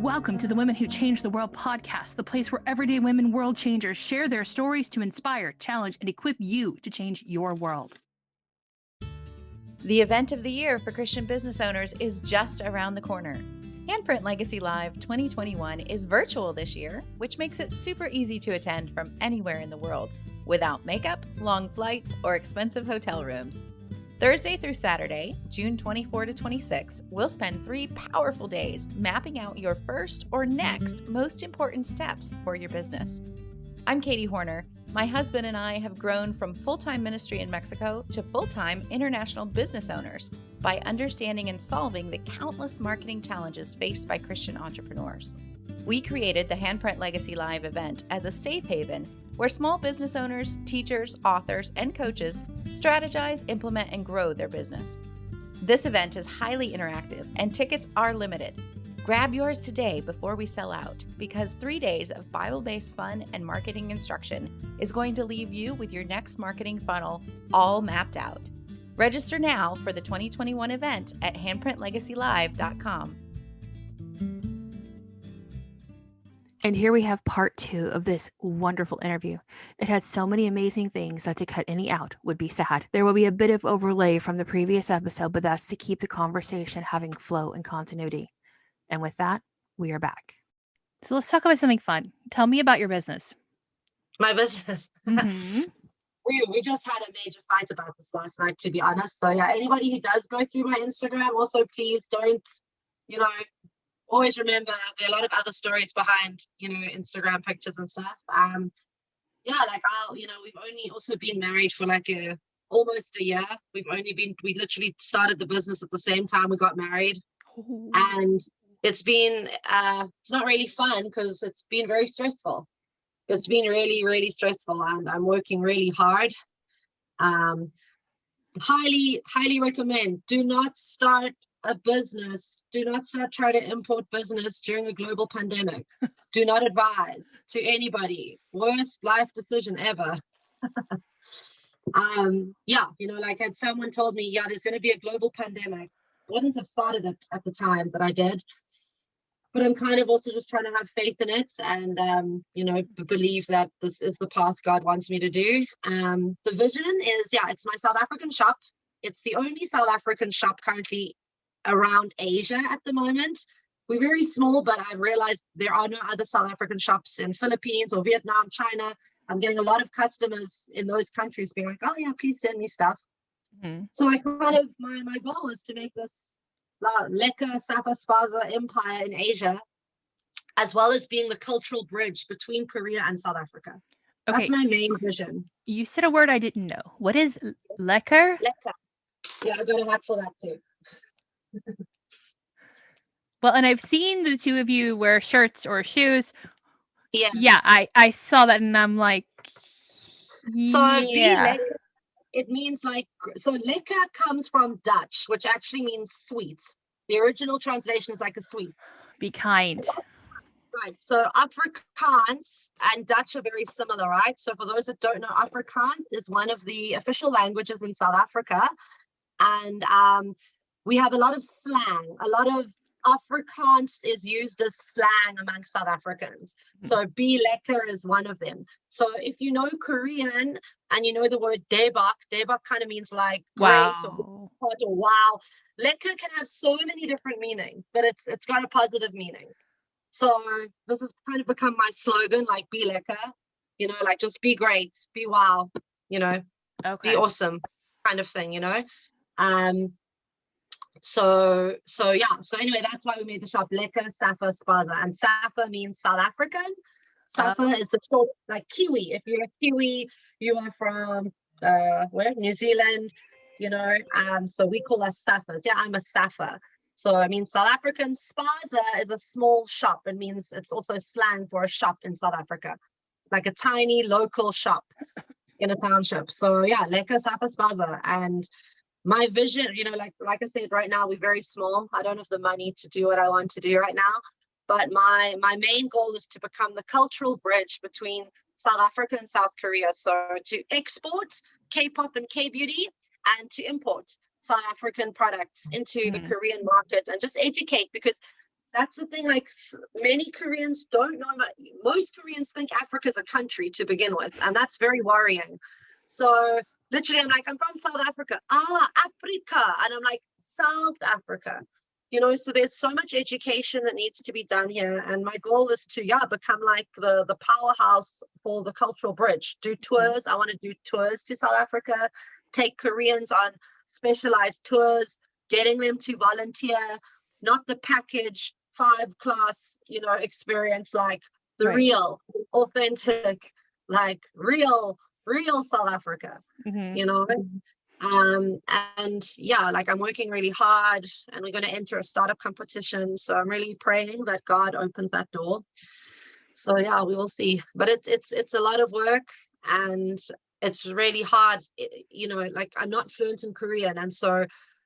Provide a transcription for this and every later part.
Welcome to the Women Who Change the World podcast, the place where everyday women world changers share their stories to inspire, challenge, and equip you to change your world. The event of the year for Christian business owners is just around the corner. Handprint Legacy Live 2021 is virtual this year, which makes it super easy to attend from anywhere in the world without makeup, long flights, or expensive hotel rooms. Thursday through Saturday, June 24 to 26, we'll spend 3 powerful days mapping out your first or next most important steps for your business. I'm Katie Horner. My husband and I have grown from full-time ministry in Mexico to full-time international business owners by understanding and solving the countless marketing challenges faced by Christian entrepreneurs. We created the Handprint Legacy Live event as a safe haven where small business owners, teachers, authors, and coaches strategize, implement, and grow their business. This event is highly interactive and tickets are limited. Grab yours today before we sell out, because 3 days of Bible-based fun and marketing instruction is going to leave you with your next marketing funnel all mapped out. Register now for the 2021 event at handprintlegacylive.com. And here we have part 2 of this wonderful interview. It had so many amazing things that to cut any out would be sad. There will be a bit of overlay from the previous episode, but that's to keep the conversation having flow and continuity. And with that, we are back. So let's talk about something fun. Tell me about your business. My business. Mm-hmm. We just had a major fight about this last night, to be honest. So yeah, anybody who does go through my Instagram, also please don't, always remember there are a lot of other stories behind, Instagram pictures and stuff. We've only also been married for almost a year. We literally started the business at the same time we got married. Ooh. And it's been, it's not really fun because it's been very stressful. It's been really, really stressful, and I'm working really hard. Highly, highly recommend. Do not start a business. Do not start trying to import business during a global pandemic. Do not advise to anybody. Worst life decision ever. Had someone told me, there's going to be a global pandemic. Wouldn't have started it at the time that I did. But I'm kind of also just trying to have faith in it and, believe that this is the path God wants me to do. The vision is, it's my South African shop. It's the only South African shop currently around Asia at the moment. We're very small, but I've realized there are no other South African shops in Philippines or Vietnam, China. I'm getting a lot of customers in those countries being like, oh yeah, please send me stuff. Mm-hmm. So I kind of, my goal is to make this Lekker Spaza empire in Asia, as well as being the cultural bridge between Korea and South Africa. Okay. That's my main vision. You said a word I didn't know. What is Lekker? Lekker. Yeah, I got a hat for that too. Well, and I've seen the two of you wear shirts or shoes. Yeah. Yeah, I saw that and I'm like, yeah. So it means lekker comes from Dutch, which actually means sweet. The original translation is like a sweet. Be kind. Right. So Afrikaans and Dutch are very similar, right? So for those that don't know, Afrikaans is one of the official languages in South Africa. And we have a lot of slang. A lot of Afrikaans is used as slang among South Africans. So be lekker is one of them. So if you know Korean and you know the word debak kind of means like wow great or wow. Lekker can have so many different meanings, but it's got a positive meaning. So this has kind of become my slogan, like be lekker, just be great, be wow, be awesome kind of thing, So anyway, that's why we made the shop Lekker Safa Spaza, and Safa means South African. Safa is the short, like Kiwi. If you're a Kiwi, you are from New Zealand, so we call us Safas. Yeah, I'm a Safa. So I mean, South African. Spaza is a small shop. It means it's also slang for a shop in South Africa, like a tiny local shop in a township. So yeah, Lekker Safa Spaza. And my vision, like I said, right now we're very small. I don't have the money to do what I want to do right now, but my main goal is to become the cultural bridge between South Africa and South Korea. So to export K-pop and K-beauty, and to import South African products into the Korean market and just educate, because That's the thing. Like many Koreans don't know. Most Koreans think Africa's a country to begin with, and that's very worrying. So literally, I'm like, I'm from South Africa. Africa, and I'm like, South Africa. So there's so much education that needs to be done here, and my goal is to become like the powerhouse for the cultural bridge. Do tours. I want to do tours to South Africa, take Koreans on specialized tours, getting them to volunteer, not the package 5-class, experience, like the Right. real, authentic, like real South Africa, and like I'm working really hard, and we're going to enter a startup competition. So I'm really praying that God opens that door. So yeah, we will see. But it's a lot of work, and it's really hard. Like I'm not fluent in Korean, and so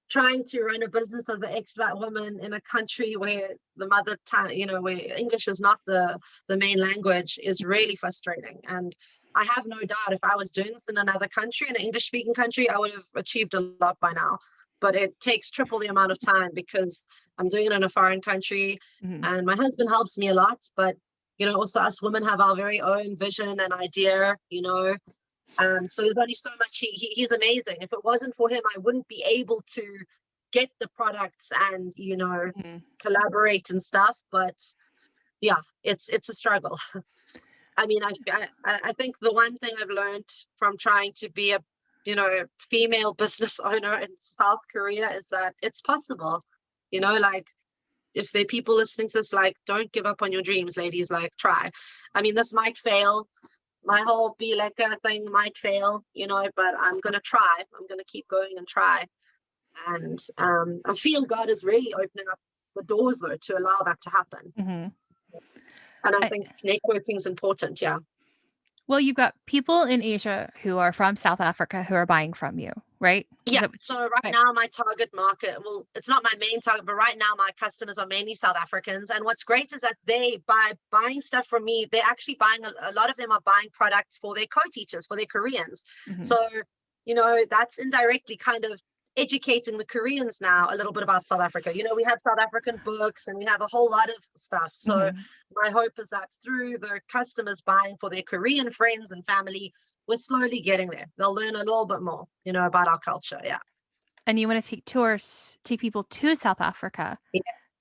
trying to run a business as an expat woman in a country where the mother tongue, where English is not the main language, is really frustrating. And I have no doubt if I was doing this in another country, in an English speaking country, I would have achieved a lot by now. But it takes triple the amount of time because I'm doing it in a foreign country, and my husband helps me a lot. But also us women have our very own vision and idea, so there's only so much. He's amazing. If it wasn't for him, I wouldn't be able to get the products and collaborate and stuff. But yeah, it's a struggle. I mean, I think the one thing I've learned from trying to be a female business owner in South Korea is that it's possible. Like if there are people listening to this, like, don't give up on your dreams, ladies. Like, try. I mean, this might fail. My whole be Lekker thing might fail, but I'm going to try. I'm going to keep going and try. And I feel God is really opening up the doors, though, to allow that to happen. And I think networking is important, yeah. Well, you've got people in Asia who are from South Africa who are buying from you, right? Yeah. So right now, my target market, well, it's not my main target, but right now my customers are mainly South Africans. And what's great is that by buying stuff from me, they're actually buying, a lot of them are buying products for their co-teachers, for their Koreans. So, that's indirectly kind of educating the Koreans now a little bit about South Africa. We have South African books and we have a whole lot of stuff. So my hope is that through the customers buying for their Korean friends and family, we're slowly getting there. They'll learn a little bit more, about our culture. Yeah. And you want to take people to South Africa.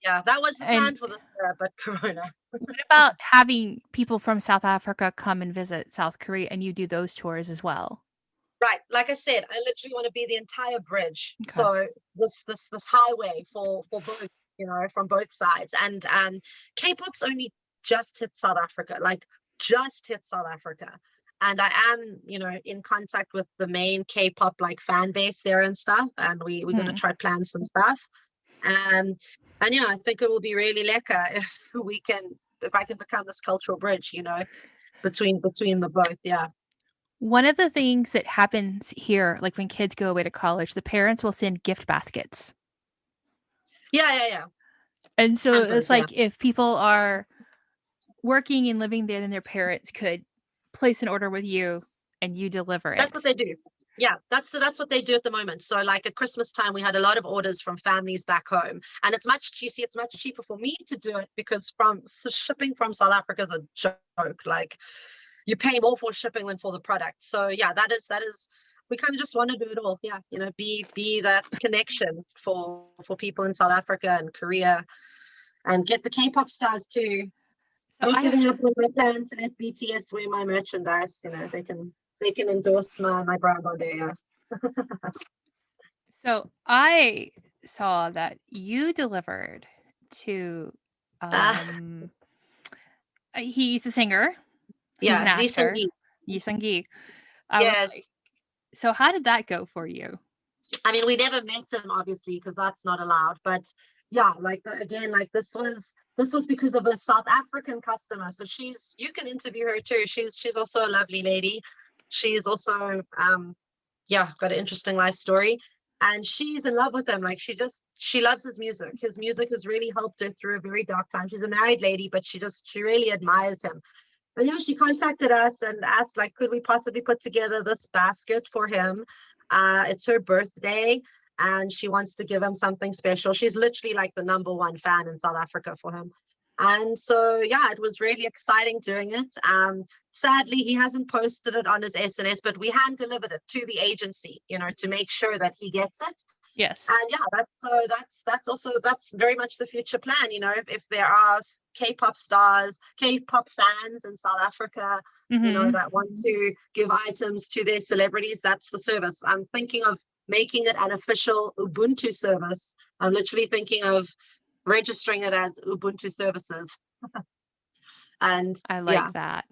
Yeah, that was the plan for this year, but Corona. What about having people from South Africa come and visit South Korea and you do those tours as well? Right. Like I said, I literally want to be the entire bridge. Okay. So this highway for both, from both sides. And K-pop's only just hit South Africa, And I am, in contact with the main K-pop fan base there and stuff. And we're going to try plan some stuff. And yeah, I think it will be really lekker if I can become this cultural bridge, between the both. Yeah. One of the things that happens here, like when kids go away to college, the parents will send gift baskets. Yeah. And so it's like if people are working and living there, then their parents could place an order with you and you deliver it. That's what they do. Yeah, that's what they do at the moment. So like at Christmas time, we had a lot of orders from families back home, and it's much cheaper for me to do it because shipping from South Africa is a joke. Like you pay more for shipping than for the product. So yeah, that is we kind of just want to do it all. Yeah, be that connection for people in South Africa and Korea, and get the K-pop stars too. So giving up on my plans to let BTS wear my merchandise. They can endorse my brand on there. So I saw that you delivered to he's a singer. He's an actor. Lee Seung-gi. Yes. So how did that go for you? I mean, we never met him obviously because that's not allowed. But yeah, this was because of a South African customer. So you can interview her too. She's also a lovely lady. She's also got an interesting life story, and she's in love with him. Like she loves his music. His music has really helped her through a very dark time. She's a married lady, but she really admires him. And she contacted us and asked, could we possibly put together this basket for him? It's her birthday, and she wants to give him something special. She's literally like the number one fan in South Africa for him. And so, yeah, it was really exciting doing it. Sadly, he hasn't posted it on his SNS, but we hand delivered it to the agency, to make sure that he gets it. Yes. And yeah, that's very much the future plan. If there are K-pop stars, K-pop fans in South Africa, that want to give items to their celebrities, that's the service. I'm thinking of making it an official Ubuntu service. I'm literally thinking of registering it as Ubuntu services. And I like that.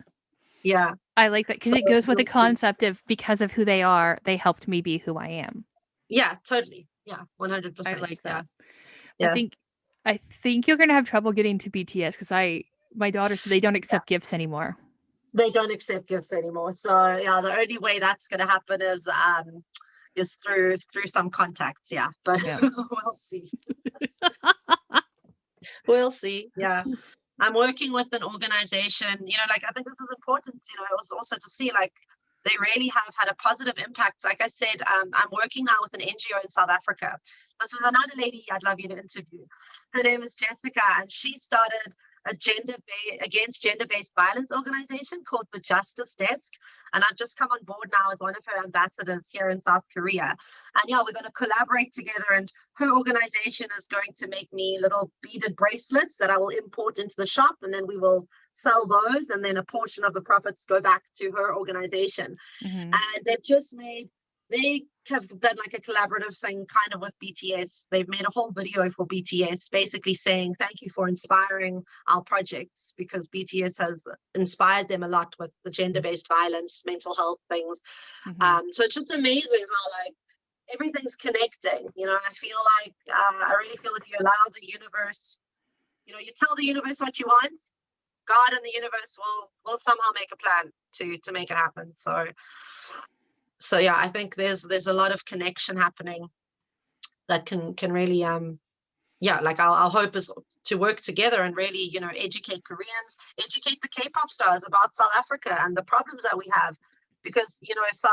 Yeah. I like that because it goes with the concept of, because of who they are, they helped me be who I am. Yeah, totally. Yeah, 100%. I like that. Yeah. I think you're gonna have trouble getting to BTS because my daughter said they don't accept gifts anymore. They don't accept gifts anymore. So yeah, the only way that's gonna happen is through some contacts. Yeah, but we'll see. We'll see. Yeah. I'm working with an organization, I think this is important, also to see they really have had a positive impact. Like I said, I'm working now with an NGO in South Africa. This is another lady I'd love you to interview. Her name is Jessica, and she started a against gender-based violence organization called the Justice Desk. And I've just come on board now as one of her ambassadors here in South Korea. And yeah, we're going to collaborate together, and her organization is going to make me little beaded bracelets that I will import into the shop, and then we will sell those, and then a portion of the profits go back to her organization. And they have done like a collaborative thing kind of with BTS. They've made a whole video for BTS basically saying thank you for inspiring our projects, because BTS has inspired them a lot with the gender-based violence, mental health things. So it's just amazing how everything's connecting. I feel I really feel if you allow the universe, you tell the universe what you want, God and the universe will somehow make a plan to make it happen. So yeah, I think there's a lot of connection happening that can really our hope is to work together and really educate Koreans, educate the K-pop stars about South Africa and the problems that we have, because if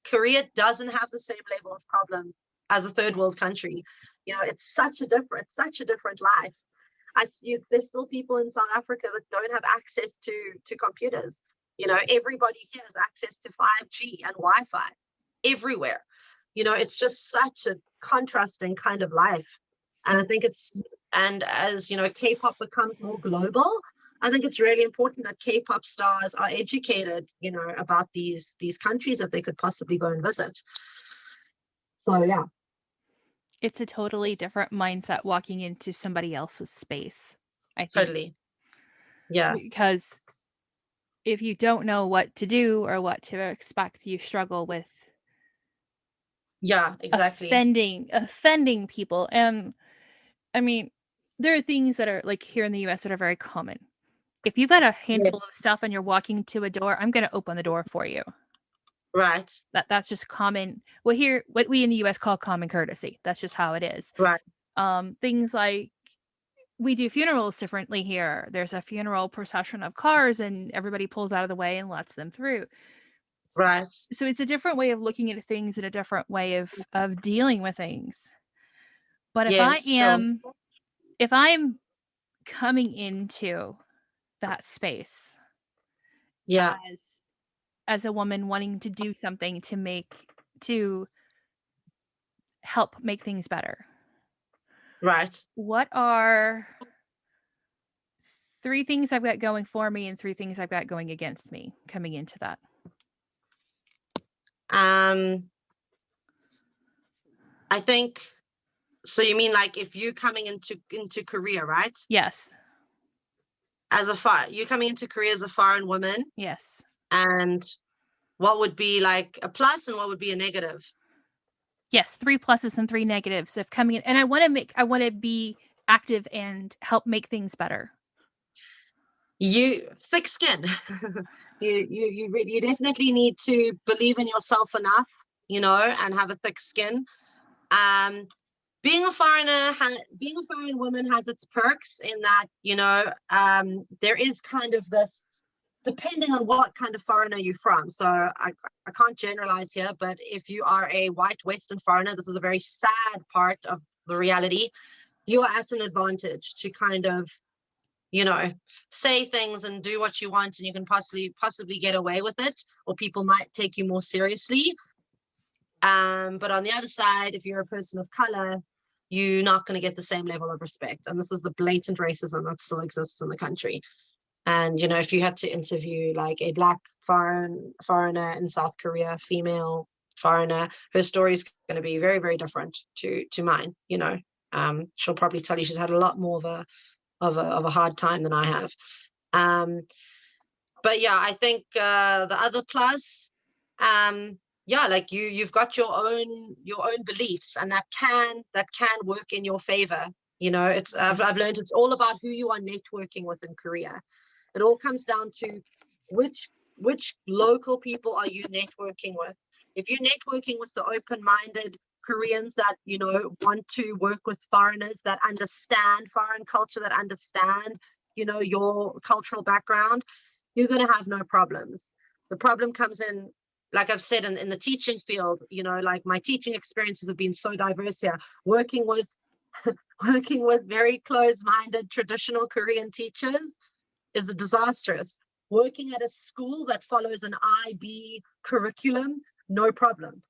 Korea doesn't have the same level of problems as a third world country, it's such a different life. There's still people in South Africa that don't have access to computers. Everybody here has access to 5G and Wi-Fi everywhere. It's just such a contrasting kind of life. And I think as K-pop becomes more global, I think it's really important that K-pop stars are educated, about these countries that they could possibly go and visit. So yeah. It's a totally different mindset walking into somebody else's space, I think. Totally. Yeah. Because if you don't know what to do or what to expect, you struggle with offending people. And I mean, there are things that are like here in the US that are very common. If you've got a handful of stuff and you're walking to a door, I'm going to open the door for you. Right. That's just common. Well, here, what we in the US call common courtesy. That's just how it is. Right. Things like we do funerals differently here. There's a funeral procession of cars and everybody pulls out of the way and lets them through. Right. So it's a different way of looking at things and a different way of dealing with things. But if I'm coming into that space, as a woman wanting to do something to help make things better. Right. What are 3 things I've got going for me and 3 things I've got going against me coming into that? I think so. You mean like if you're coming into Korea, right? Yes. You're coming into Korea as a foreign woman. Yes. And what would be like a plus and what would be a negative? Yes, 3 pluses and 3 negatives of coming in. And I want to be active and help make things better. You thick skin. you definitely need to believe in yourself enough, and have a thick skin. Being a foreign woman has its perks in that, there is kind of this depending on what kind of foreigner you're from. So I can't generalize here, but if you are a white Western foreigner, this is a very sad part of the reality. You are at an advantage to kind of, say things and do what you want, and you can possibly get away with it, or people might take you more seriously. But on the other side, if you're a person of color, you're not going to get the same level of respect. And this is the blatant racism that still exists in the country. And, if you had to interview like a black foreigner in South Korea, female foreigner, her story is going to be very, very different to mine. She'll probably tell you she's had a lot more of a hard time than I have. But yeah, I think the other plus, like you've got your own beliefs, and that can work in your favor. I've learned it's all about who you are networking with in Korea. It all comes down to which local people are you networking with. If you're networking with the open-minded Koreans that want to work with foreigners that understand foreign culture, that understand your cultural background, you're going to have no problems. The problem comes in, like I've said, in the teaching field. Like my teaching experiences have been so diverse here, working with very close-minded traditional Korean teachers is disastrous. Working at a school that follows an IB curriculum, no problem.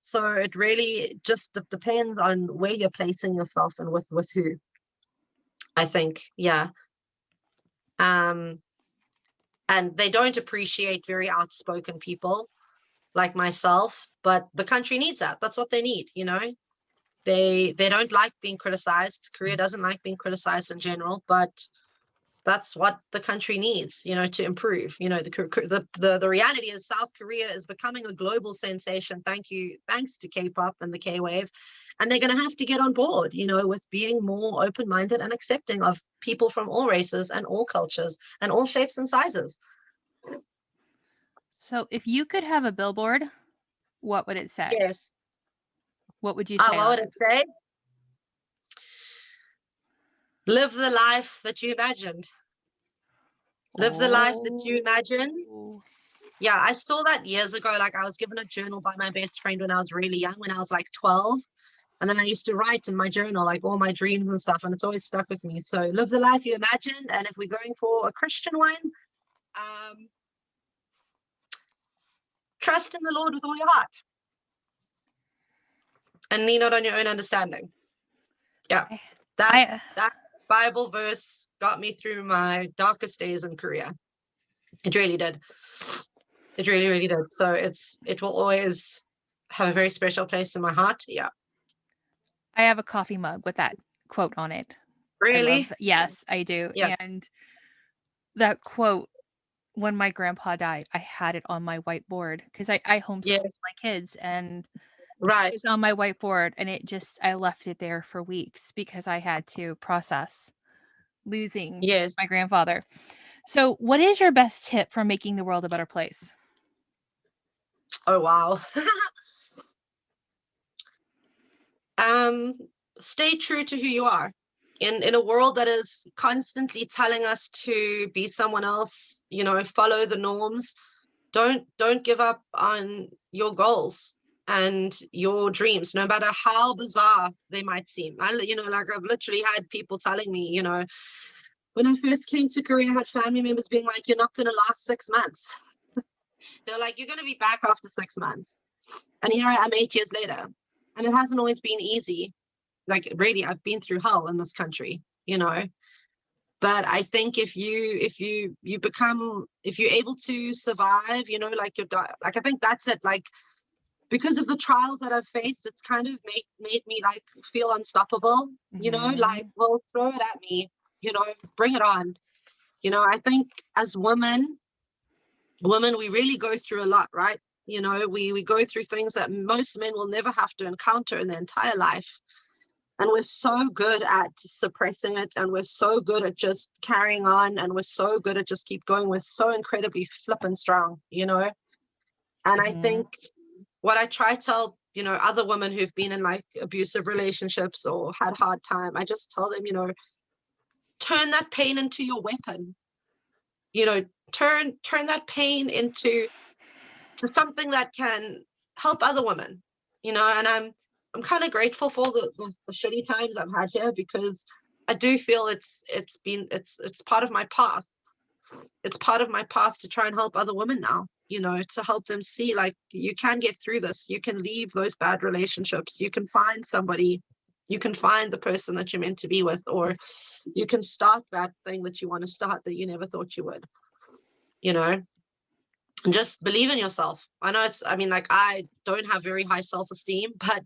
So it really just depends on where you're placing yourself and with who, I think. Yeah. And they don't appreciate very outspoken people like myself, but the country needs that. That's what they need. They don't like being criticized. Korea doesn't like being criticized in general, but that's what the country needs, to improve. The reality is South Korea is becoming a global sensation thanks to K-pop and the K-wave, and they're going to have to get on board, with being more open-minded and accepting of people from all races and all cultures and all shapes and sizes. So if you could have a billboard, what would it say? Yes. What would you say? What would it say? Live the life that you imagined. Live the life that you imagine. Yeah, I saw that years ago. Like, I was given a journal by my best friend when I was really young, when I was like 12. And then I used to write in my journal, like, all my dreams and stuff. And it's always stuck with me. So live the life you imagined. And if we're going for a Christian one, trust in the Lord with all your heart. And lean not on your own understanding. Yeah, that Bible verse got me through my darkest days in Korea. It really did. It really, really did. So it will always have a very special place in my heart. Yeah. I have a coffee mug with that quote on it. Really? Yes, I do. Yeah. And that quote, when my grandpa died, I had it on my whiteboard because I homeschooled my kids, and right, it's on my whiteboard, and I left it there for weeks because I had to process losing my grandfather. So what is your best tip for making the world a better place? Oh, wow. Stay true to who you are. In a world that is constantly telling us to be someone else, follow the norms, don't give up on your goals and your dreams, no matter how bizarre they might seem. I've literally had people telling me, when I first came to Korea, I had family members being like, you're not going to last 6 months. They're like, you're going to be back after 6 months. And here I am 8 years later. And it hasn't always been easy. Like, really, I've been through hell in this country, But I think if you're able to survive, I think that's it. Like, because of the trials that I've faced, it's kind of made me like feel unstoppable, like, well, throw it at me, bring it on. I think as women, we really go through a lot, right? We go through things that most men will never have to encounter in their entire life. And we're so good at suppressing it, and we're so good at just carrying on, and we're so good at just keep going. We're so incredibly flippin' strong, And I think what I try to tell, other women who've been in like abusive relationships or had hard time, I just tell them, turn that pain into your weapon. turn that pain into something that can help other women, and I'm kind of grateful for the shitty times I've had here, because I do feel it's part of my path. It's part of my path to try and help other women now, to help them see, like, you can get through this. You can leave those bad relationships. You can find somebody. You can find the person that you're meant to be with, or you can start that thing that you want to start that you never thought you would, and just believe in yourself. I don't have very high self-esteem, but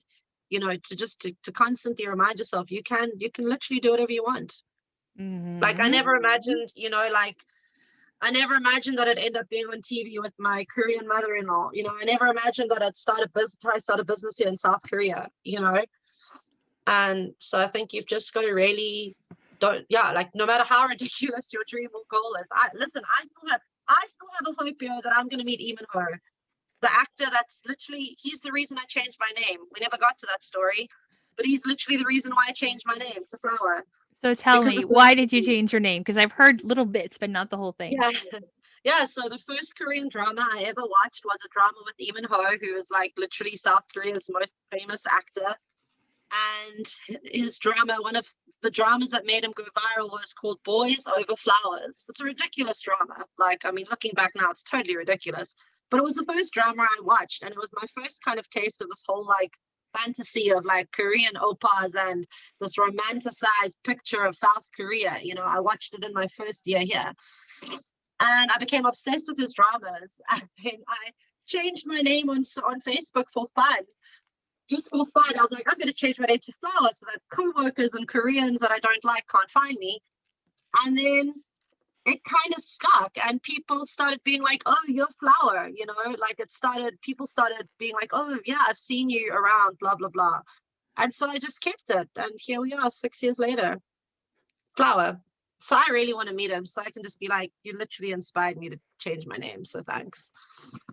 to constantly remind yourself, you can literally do whatever you want. Like, I never imagined, I never imagined that I'd end up being on TV with my Korean mother-in-law. I never imagined that I'd try to start a business here in South Korea, And so I think you've just got to really no matter how ridiculous your dream or goal is. I still have a hope here that I'm going to meet Eamon Ho, the actor that's literally, he's the reason I changed my name. We never got to that story, but he's literally the reason why I changed my name to Flower. So tell me, why did you change your name? Because I've heard little bits, but not the whole thing. Yeah. So the first Korean drama I ever watched was a drama with Eamon Ho, who is like literally South Korea's most famous actor. And his drama, one of the dramas that made him go viral, was called Boys Over Flowers. It's a ridiculous drama. Like, I mean, looking back now, it's totally ridiculous. But it was the first drama I watched, and it was my first kind of taste of this whole like fantasy of like Korean oppas and this romanticized picture of South Korea. I watched it in my first year here, and I became obsessed with his dramas. And then I changed my name on Facebook for fun. Just for fun, I was like, I'm going to change my name to Flower so that co-workers and Koreans that I don't like can't find me. And then it kind of stuck, and people started being like, oh, you're Flower, like people started being like, oh yeah, I've seen you around, blah blah blah. And so I just kept it, and here we are 6 years later, Flower. So I really want to meet him, so I can just be like, you literally inspired me to change my name, so thanks,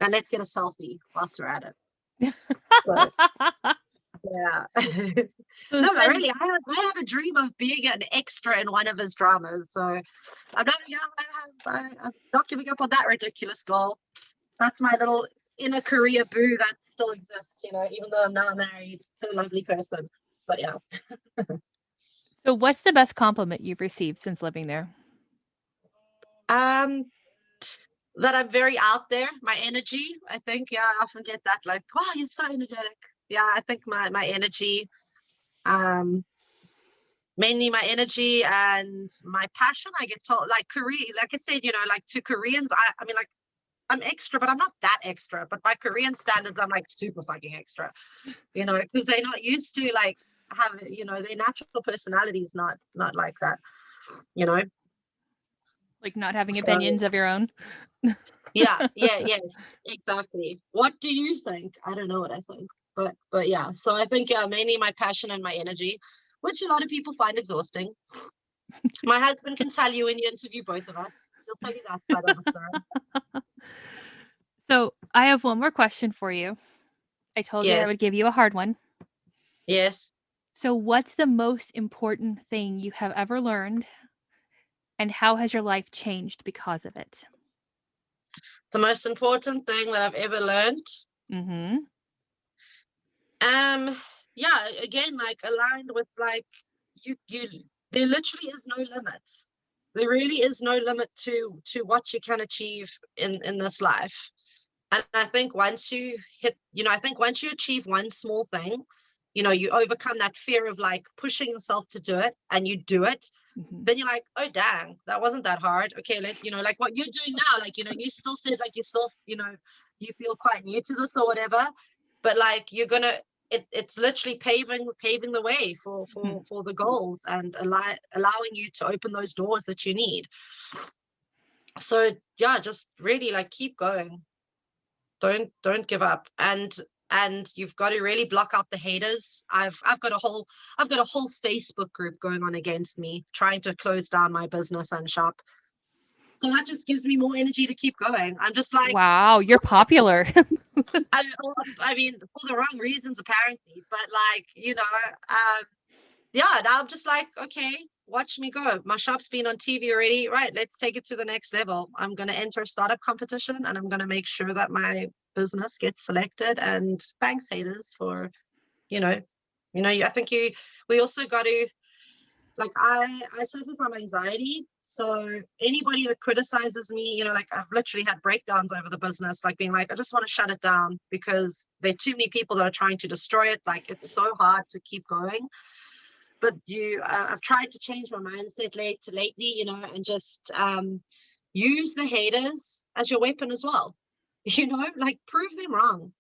and let's get a selfie whilst we're at it. So, yeah. No, but really, I have a dream of being an extra in one of his dramas. So I'm not giving up on that ridiculous goal. That's my little inner career boo that still exists, even though I'm now married to a lovely person. But yeah. So what's the best compliment you've received since living there? That I'm very out there. My energy, I think. Yeah, I often get that, like, wow, you're so energetic. Yeah, I think my energy, mainly my energy and my passion. I get told, like, like I said, like, to Koreans, I mean, like, I'm extra, but I'm not that extra. But by Korean standards, I'm like super fucking extra, because they're not used to like having, their natural personality is not like that, Like not having opinions of your own. Yes, exactly. What do you think? I don't know what I think, but yeah. So I think mainly my passion and my energy, which a lot of people find exhausting. My husband can tell you when you interview both of us. He'll tell you that side of the story. So I have one more question for you. I told you I would give you a hard one. Yes. So what's the most important thing you have ever learned, and how has your life changed because of it? The most important thing that I've ever learned. Yeah, again, like aligned with like you there literally is no limit. There really is no limit to what you can achieve in this life. And I think once you achieve one small thing, you overcome that fear of like pushing yourself to do it, and you do it. Then you're like, oh dang, that wasn't that hard. Okay, like what you're doing now, like, you still said like you still, you feel quite new to this or whatever, but like it's literally paving the way for the goals and allowing you to open those doors that you need. So yeah, just really like keep going. Don't give up. And you've got to really block out the haters. I've got a whole Facebook group going on against me, trying to close down my business and shop. So that just gives me more energy to keep going. I'm just like, wow, you're popular. I mean, for the wrong reasons apparently, but like, yeah, now I'm just like, okay, watch me go. My shop's been on TV already. Right, let's take it to the next level. I'm going to enter a startup competition, and I'm going to make sure that my business gets selected. And thanks, haters, for, I think we also got to, like, I suffer from anxiety. So anybody that criticizes me, like, I've literally had breakdowns over the business, like being like, I just want to shut it down because there are too many people that are trying to destroy it. Like, it's so hard to keep going. But I've tried to change my mindset lately, and just use the haters as your weapon as well. Like, prove them wrong.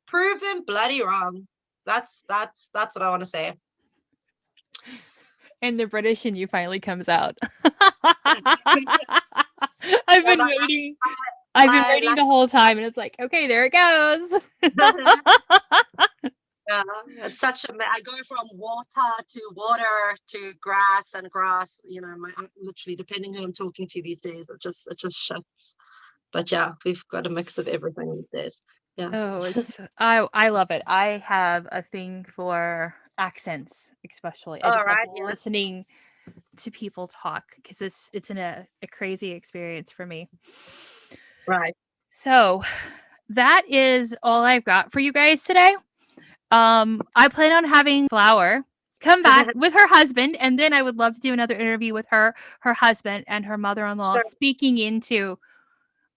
Prove them bloody wrong. That's what I want to say. And the British in you finally comes out. I've been waiting. I've been waiting the whole time, and it's like, okay, there it goes. Yeah, it's such I go from water to grass and grass. Literally, depending who I'm talking to these days, it just shifts. But yeah, we've got a mix of everything these days. Yeah. Oh, I love it. I have a thing for accents, especially. I just love listening to people talk because it's a crazy experience for me. Right. So that is all I've got for you guys today. I plan on having Flower come back with her husband, and then I would love to do another interview with her husband, and her mother-in-law, sure, speaking into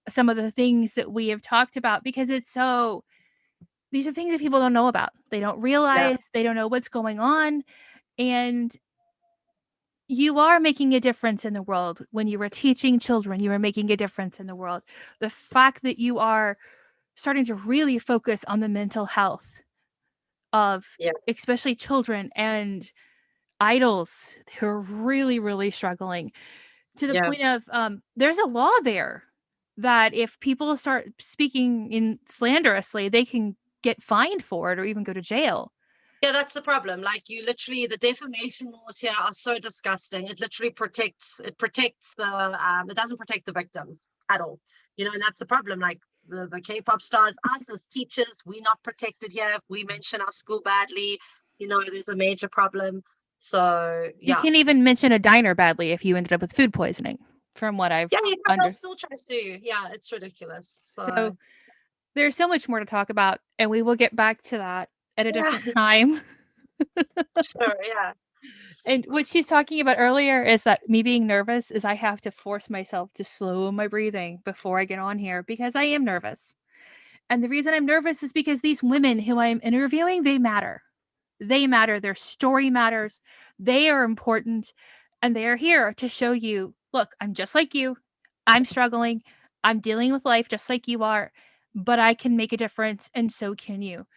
some of the things that we have talked about, because these are things that people don't know about. They don't realize, they don't know what's going on, and you are making a difference in the world. When you are teaching children, you are making a difference in the world. The fact that you are starting to really focus on the mental health of especially children and idols who are really, really struggling, to the point of there's a law there that if people start speaking slanderously, they can get fined for it or even go to jail. Yeah, that's the problem. Like, the defamation laws here are so disgusting. It literally protects it doesn't protect the victims at all. And that's the problem. Like, the K-pop stars, us as teachers, we're not protected here. If we mention our school badly, there's a major problem. So you can't even mention a diner badly if you ended up with food poisoning, from what I've understood. Still try to. Yeah, it's ridiculous. So there's so much more to talk about, and we will get back to that at a different time. Sure, yeah. And what she's talking about earlier is that me being nervous is I have to force myself to slow my breathing before I get on here, because I am nervous. And the reason I'm nervous is because these women who I'm interviewing, they matter. They matter. Their story matters. They are important. And they are here to show you, look, I'm just like you. I'm struggling. I'm dealing with life just like you are. But I can make a difference, and so can you.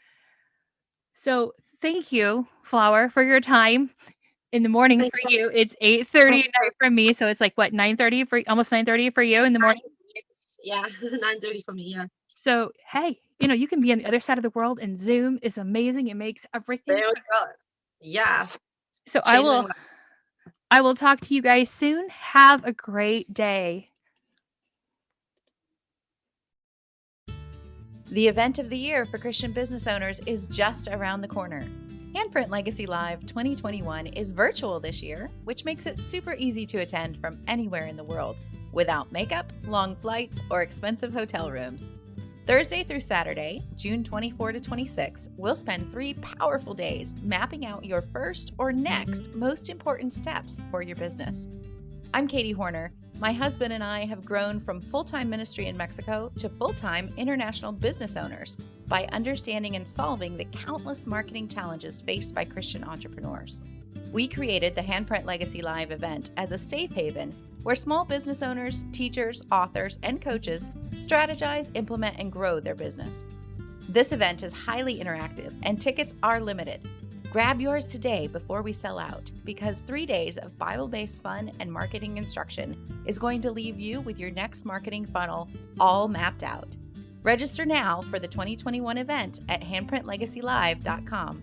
So thank you, Flower, for your time. In the morning for you, it's 8:30 at night for me. So it's like what, 9:30 for almost 9:30 for you in the morning? Yeah, 9:30 for me. Yeah. So hey, you can be on the other side of the world, and Zoom is amazing. It makes everything. There we go. Yeah. So I will talk to you guys soon. Have a great day. The event of the year for Christian business owners is just around the corner. Handprint Legacy Live 2021 is virtual this year, which makes it super easy to attend from anywhere in the world, without makeup, long flights, or expensive hotel rooms. Thursday through Saturday, June 24 to 26, we'll spend 3 powerful days mapping out your first or next most important steps for your business. I'm Katie Horner. My husband and I have grown from full-time ministry in Mexico to full-time international business owners by understanding and solving the countless marketing challenges faced by Christian entrepreneurs. We created the Handprint Legacy Live event as a safe haven where small business owners, teachers, authors, and coaches strategize, implement, and grow their business. This event is highly interactive, and tickets are limited. Grab yours today before we sell out, because 3 days of Bible-based fun and marketing instruction is going to leave you with your next marketing funnel all mapped out. Register now for the 2021 event at handprintlegacylive.com.